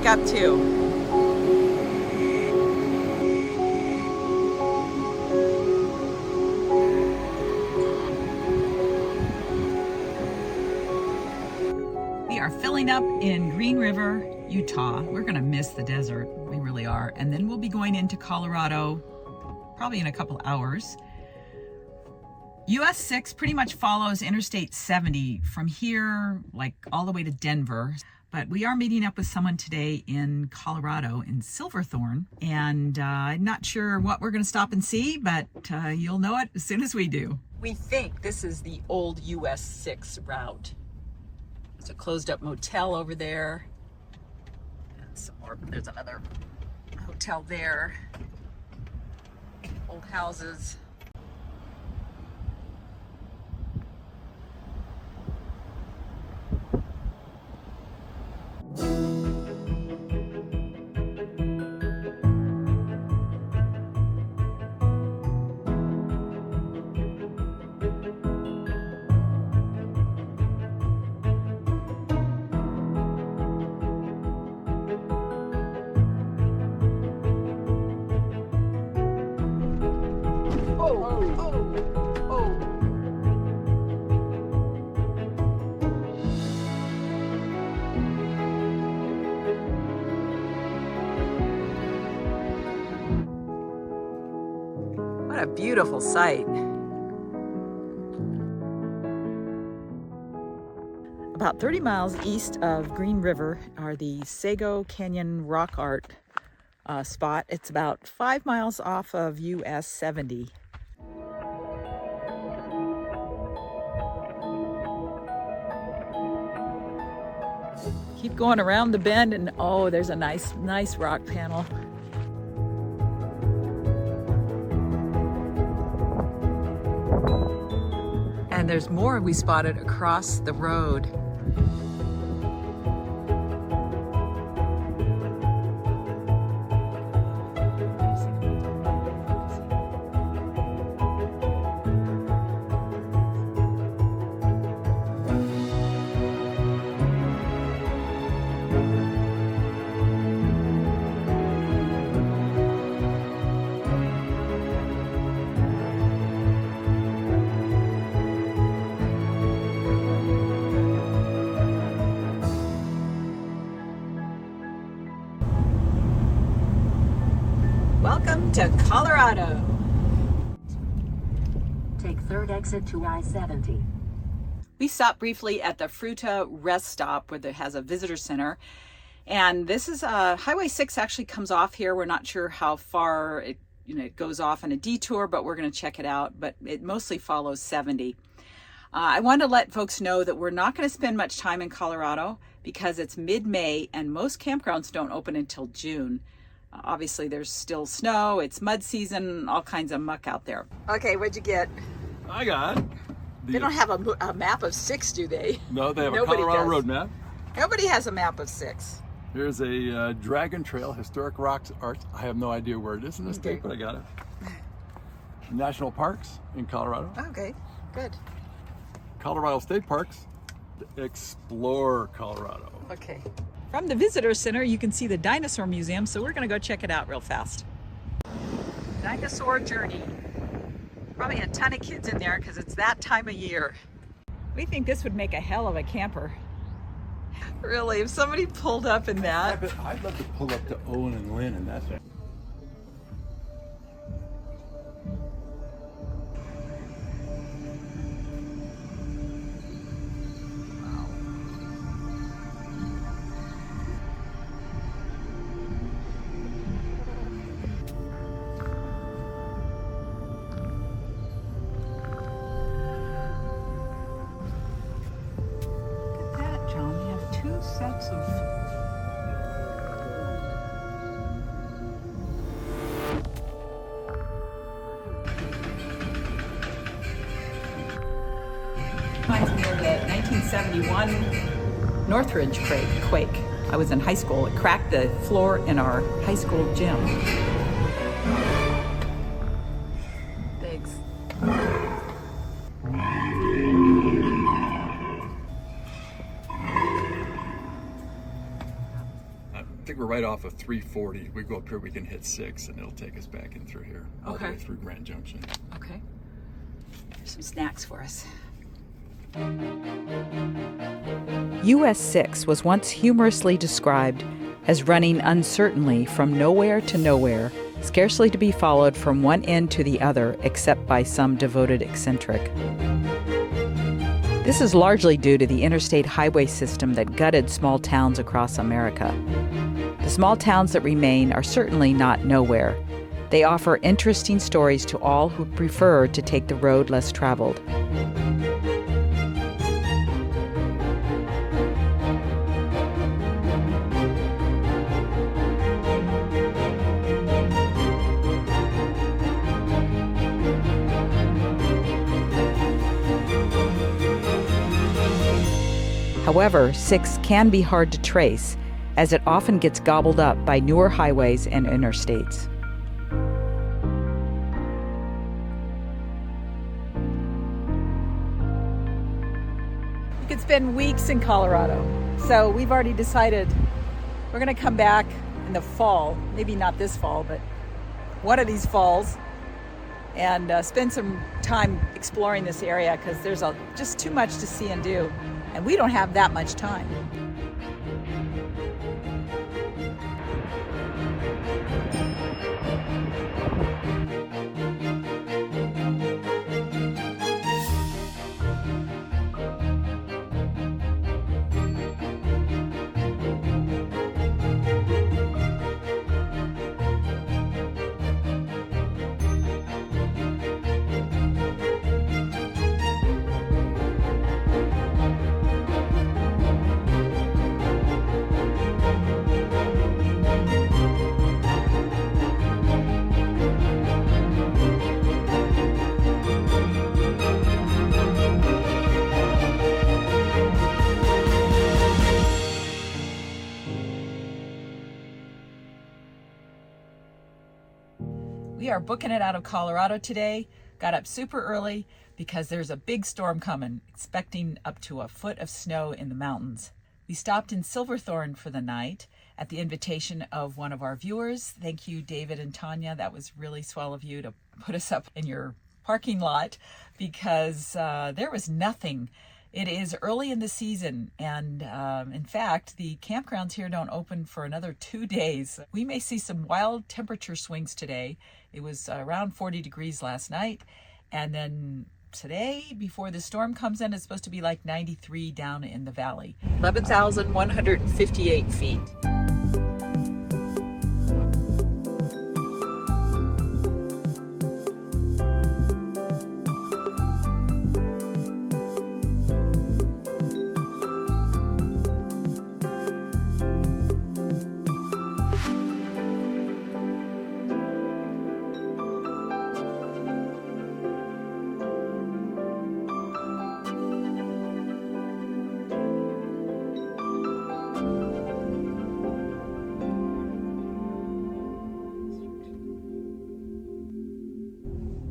back up too. We are filling up in Green River, Utah. We're gonna miss the desert, we really are. And then we'll be going into Colorado, probably in a couple hours. US 6 pretty much follows Interstate 70 from here, like all the way to Denver. But we are meeting up with someone today in Colorado, in Silverthorne. And I'm not sure what we're gonna stop and see, but you'll know it as soon as we do. We think this is the old US 6 route. There's a closed up motel over there. And some more, there's another hotel there. Old houses. What a beautiful sight. About 30 miles east of Green River are the Sago Canyon Rock Art spot. It's about 5 miles off of US 70. Keep going around the bend and oh, there's a nice rock panel. And there's more we spotted across the road. Welcome to Colorado. Take third exit to I-70. We stopped briefly at the Fruta rest stop where it has a visitor center. And this is Highway 6 actually comes off here. We're not sure how far it goes off on a detour, but we're going to check it out. But it mostly follows 70. I want to let folks know that we're not going to spend much time in Colorado because it's mid-May and most campgrounds don't open until June. Obviously, there's still snow, it's mud season, all kinds of muck out there. Okay, what'd you get? I got... They don't have a map of 6, do they? No, they have Nobody a Colorado does. road map. Nobody has a map of 6. There's a Dragon Trail, Historic Rocks Art. I have no idea where it is in the state, but I got it. National Parks in Colorado. Okay, good. Colorado State Parks. Explore Colorado. Okay. From the visitor center, you can see the Dinosaur Museum, so we're going to go check it out real fast. Dinosaur Journey. Probably a ton of kids in there because it's that time of year. We think this would make a hell of a camper. Really, if somebody pulled up in that. I'd love to pull up to Owen and Lynn and that's it. Sets of reminds me of the 1971 Northridge quake. I was in high school. It cracked the floor in our high school gym. Thanks. think we're right off of 340. We go up here, we can hit 6, and it'll take us back in through here, all the way through Grand Junction. Okay. Here's some snacks for us. US 6 was once humorously described as running uncertainly from nowhere to nowhere, scarcely to be followed from one end to the other except by some devoted eccentric. This is largely due to the interstate highway system that gutted small towns across America. The small towns that remain are certainly not nowhere. They offer interesting stories to all who prefer to take the road less traveled. However, 6 can be hard to trace, as it often gets gobbled up by newer highways and interstates. You could spend weeks in Colorado, so we've already decided we're going to come back in the fall, maybe not this fall, but one of these falls, and spend some time exploring this area because there's just too much to see and do. And we don't have that much time. We are booking it out of Colorado today. Got up super early because there's a big storm coming, expecting up to a foot of snow in the mountains. We stopped in Silverthorne for the night at the invitation of one of our viewers. Thank you, David and Tanya. That was really swell of you to put us up in your parking lot because there was nothing. It is early in the season, and in fact, the campgrounds here don't open for another 2 days. We may see some wild temperature swings today. It was around 40 degrees last night, and then today, before the storm comes in, it's supposed to be like 93 down in the valley. 11,158 feet.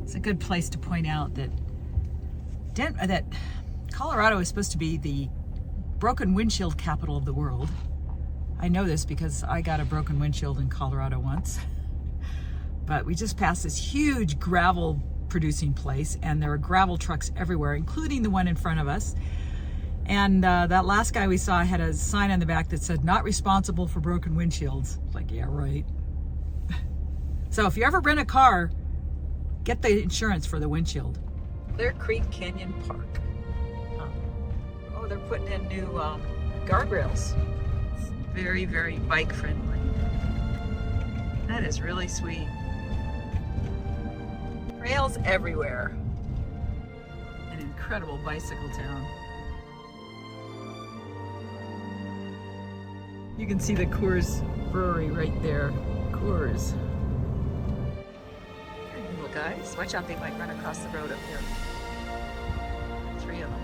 It's a good place to point out that Colorado is supposed to be the broken windshield capital of the world. I know this because I got a broken windshield in Colorado once. But we just passed this huge gravel producing place, and there are gravel trucks everywhere, including the one in front of us. And that last guy we saw had a sign on the back that said, "Not responsible for broken windshields." Like, yeah, right. So if you ever rent a car, get the insurance for the windshield. Clear Creek Canyon Park. Oh, they're putting in new guardrails. It's very, very bike friendly. That is really sweet. Trails everywhere. An incredible bicycle town. You can see the Coors Brewery right there. Coors. Little guys, watch out, they might run across the road up here. 3 of them.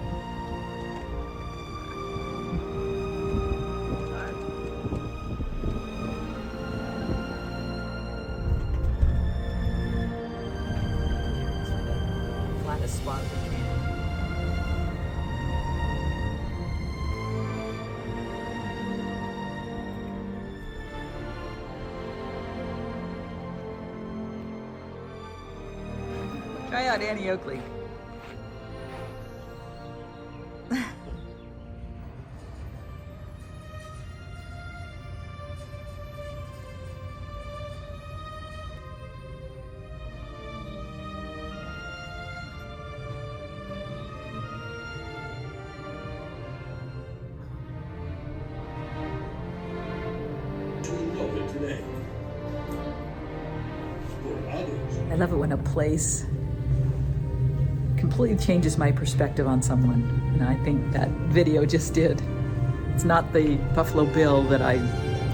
Flattest spot of the canyon. Try out Annie Oakley. I love it when a place completely changes my perspective on someone, and I think that video just did. It's not the Buffalo Bill that I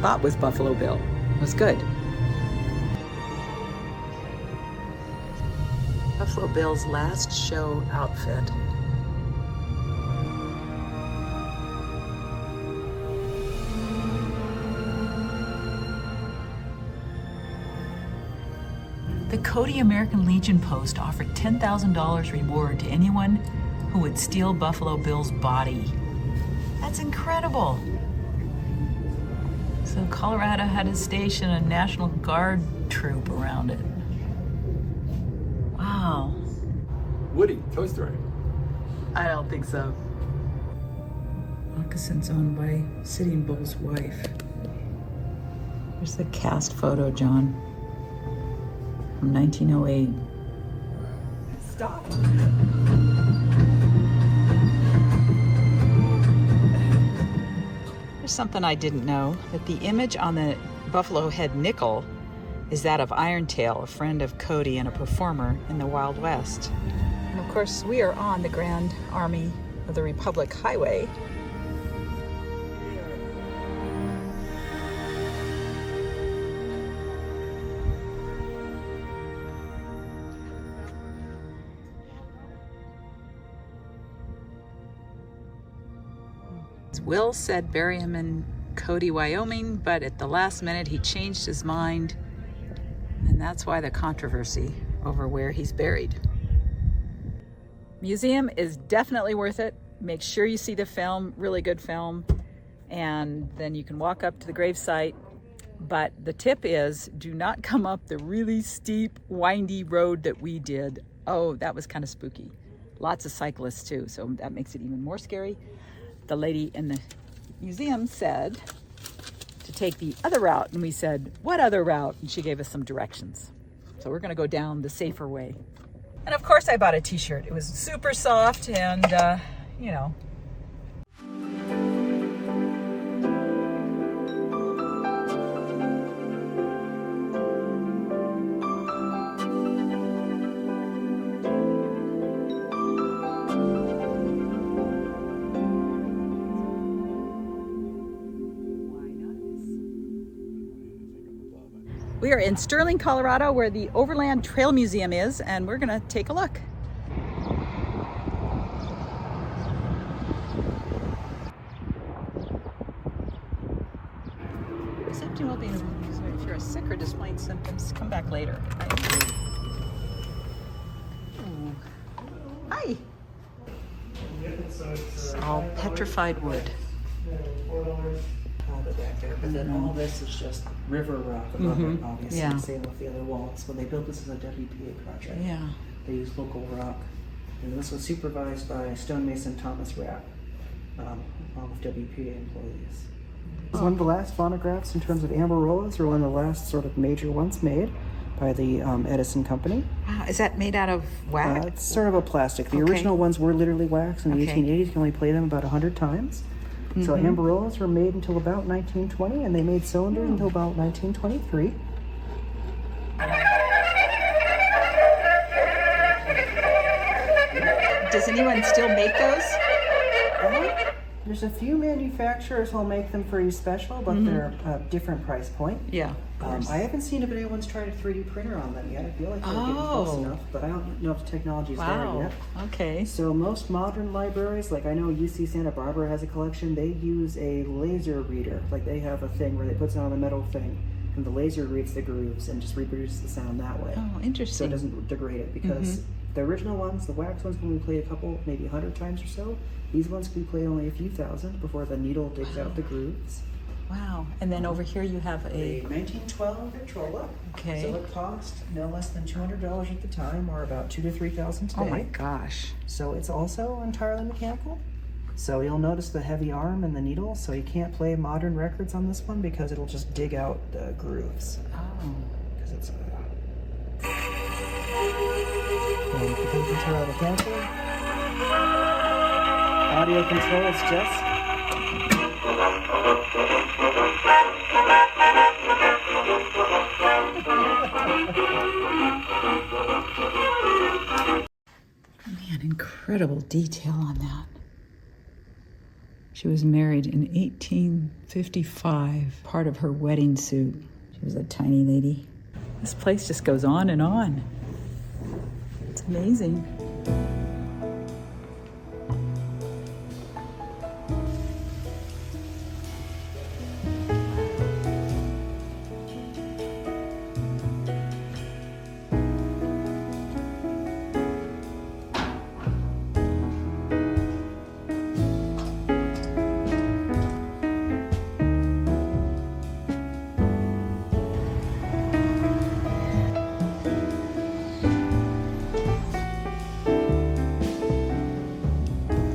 thought was Buffalo Bill. It was good. Buffalo Bill's last show outfit. The Cody American Legion post offered $10,000 reward to anyone who would steal Buffalo Bill's body. That's incredible. So Colorado had to station a National Guard troop around it. Wow. Woody, Toy Story. I don't think so. Moccasins owned by Sitting Bull's wife. There's the cast photo, John. From 1908. Stop. There's something I didn't know, that the image on the buffalo head nickel is that of Irontail, a friend of Cody and a performer in the Wild West. And of course, we are on the Grand Army of the Republic Highway. Will said bury him in Cody, Wyoming, but at the last minute he changed his mind, and that's why the controversy over where he's buried. Museum is definitely worth it. Make sure you see the film, really good film, and then you can walk up to the gravesite. But the tip is, do not come up the really steep, windy road that we did. Oh, that was kind of spooky. Lots of cyclists too, so that makes it even more scary. The lady in the museum said to take the other route, and we said, what other route? And she gave us some directions. So we're gonna go down the safer way. And of course I bought a t-shirt. It was super soft and, you know. We are in Sterling, Colorado, where the Overland Trail Museum is, and we're gonna take a look. Accepting well-being of if you're sick or displaying symptoms, come back later. Hi. It's all petrified wood. Back there, but then all this is just river rock above it, obviously, Yeah. same with the other walls. When they built this as a WPA project, Yeah. they used local rock, and this was supervised by stonemason Thomas Rapp, along with WPA employees. It's one of the last phonographs in terms of Amarillas, or one of the last sort of major ones made by the Edison Company. Wow, is that made out of wax? It's sort of a plastic. The Okay. original ones were literally wax in the Okay. 1880s. You can only play them about 100 times. So Amarillas were made until about 1920, and they made cylinders until about 1923. Does anyone still make those? There's a few manufacturers who'll make them for you special, but they're a different price point. Yeah. I haven't seen if anyone's tried a 3D printer on them yet. I feel like they're getting close enough, but I don't know if the technology's there yet. Okay. So most modern libraries, like I know UC Santa Barbara has a collection, they use a laser reader. Like they have a thing where they put it on a metal thing, and the laser reads the grooves and just reproduces the sound that way. Oh, So interesting. it doesn't degrade it, because the original ones, the wax ones, can be played a couple, maybe 100 times or so. These ones can be played only a few thousand before the needle digs out the grooves. Wow. And then over here you have A a... 1912 Victrola. Okay. So it cost no less than $200 at the time, or about $2,000 to $3,000 today. Oh my gosh. So it's also entirely mechanical. So you'll notice the heavy arm and the needle, so you can't play modern records on this one because it'll just dig out the grooves. Oh. Because it's and it becomes entirely mechanical. Audio control is just Man, incredible detail on that. She was married in 1855, part of her wedding suit. She was a tiny lady. This place just goes on and on. It's amazing.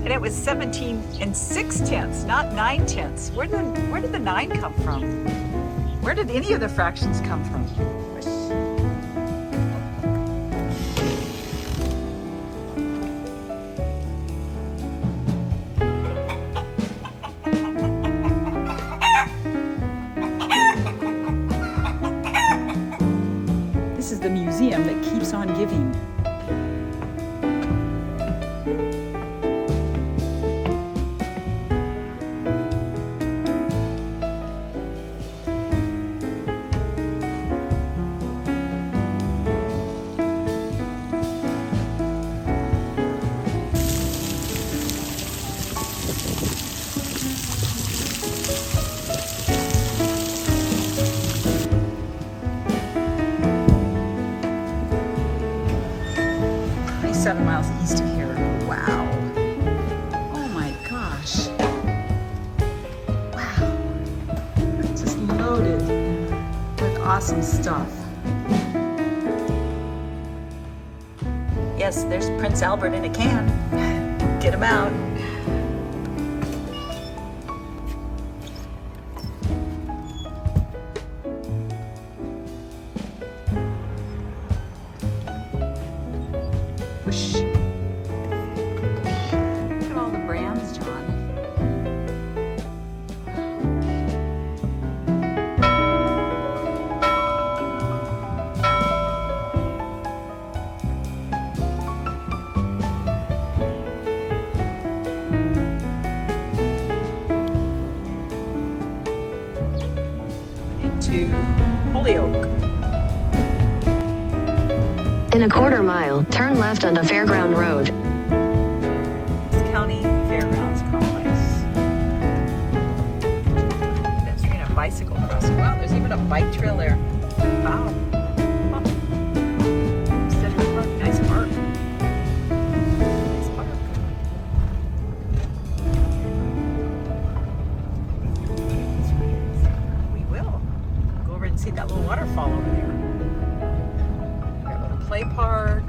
It was 17 6/10, not 9/10. Where did the 9 come from? Where did any of the fractions come from? This is the museum that keeps on giving. Miles east of here. Wow. Oh my gosh. Wow. It's just loaded with awesome stuff. Yes, there's Prince Albert in a can. Get him out. Look at all the brands, John. Into Holyoke. In a quarter mile, turn left onto Fairground Road. County Fairgrounds Complex. Pedestrian and bicycle crossing. Wow, there's even a bike trail there. Wow. Huh. Center Park, nice park. Nice park. We will. Go over and see that little waterfall over there. Play park.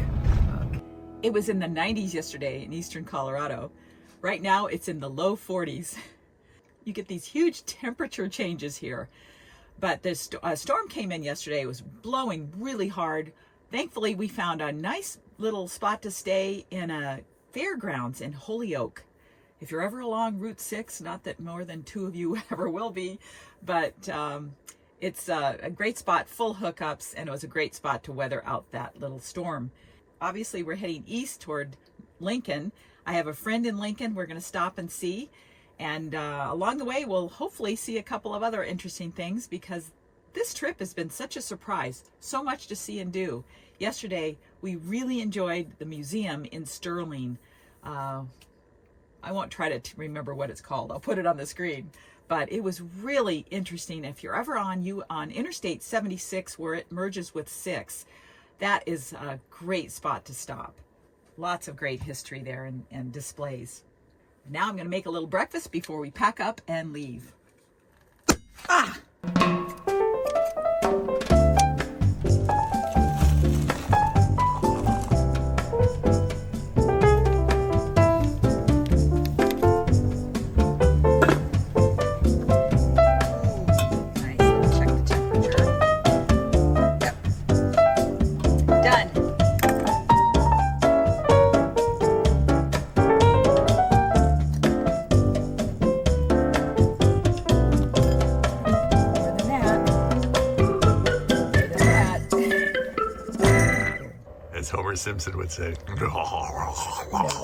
It was in the 90s yesterday in eastern Colorado. Right now it's in the low 40s. You get these huge temperature changes here. But this storm came in yesterday. It was blowing really hard. Thankfully, we found a nice little spot to stay in a fairgrounds in Holyoke. If you're ever along Route 6, not that more than 2 of you ever will be, but it's a great spot, full hookups, and it was a great spot to weather out that little storm. Obviously, we're heading east toward Lincoln. I have a friend in Lincoln we're going to stop and see. And along the way, we'll hopefully see a couple of other interesting things because this trip has been such a surprise. So much to see and do. Yesterday, we really enjoyed the museum in Sterling. I won't try to remember what it's called. I'll put it on the screen. But it was really interesting. If you're ever on Interstate 76 where it merges with 6, that is a great spot to stop. Lots of great history there and displays. Now I'm going to make a little breakfast before we pack up and leave. Ah! Nice. Check the temperature. Yep. Done. As Homer Simpson would say.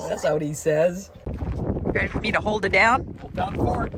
That's what he says. Ready for me to hold it down? Hold down for it.